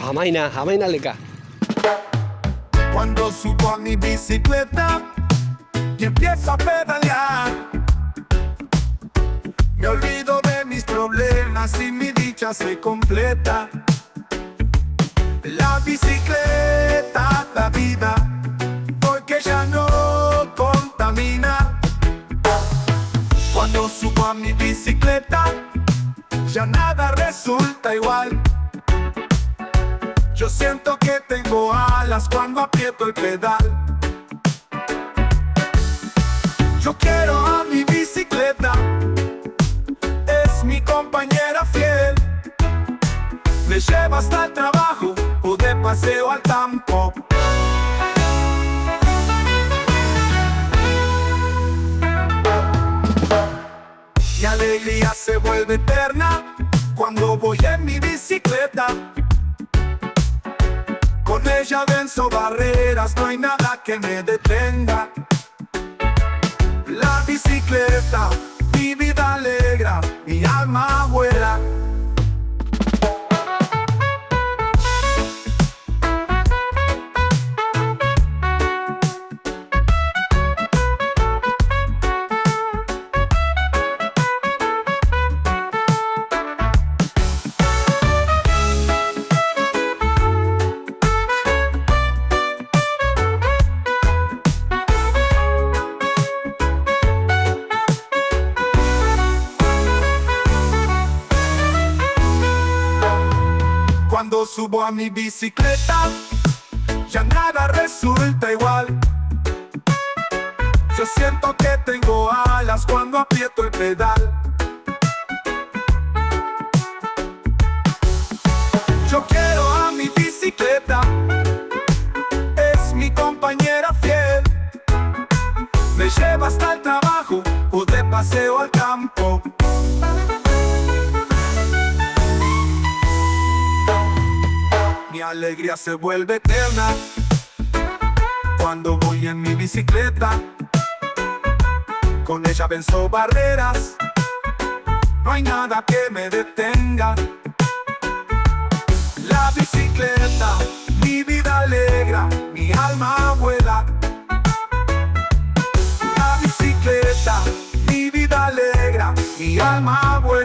Hamaina leka. Cuando subo a mi bicicleta y empiezo a pedalear, me olvido de mis problemas y mi dicha se completa. La bicicleta da vida, porque ya no contamina. Cuando subo a mi bicicleta, ya nada resulta igual. Yo siento que tengo alas cuando aprieto el pedal. Yo quiero a mi bicicleta, es mi compañera fiel. Me lleva hasta el trabajo o de paseo al campo. Mi alegría se vuelve eterna cuando voy en mi bicicleta. Con ella venzo barreras, no hay nada que me detenga. La bicicleta, mi vida alegra, mi alma vuela. Cuando subo a mi bicicleta, ya nada resulta igual. Yo siento que tengo alas cuando aprieto el pedal. Yo quiero a mi bicicleta, es mi compañera fiel. Me lleva hasta el trabajo o de paseo al campo. Mi alegría se vuelve eterna cuando voy en mi bicicleta. Con ella venzo barreras, no hay nada que me detenga. La bicicleta, mi vida alegra, mi alma vuela. La bicicleta, mi vida alegra, mi alma vuela.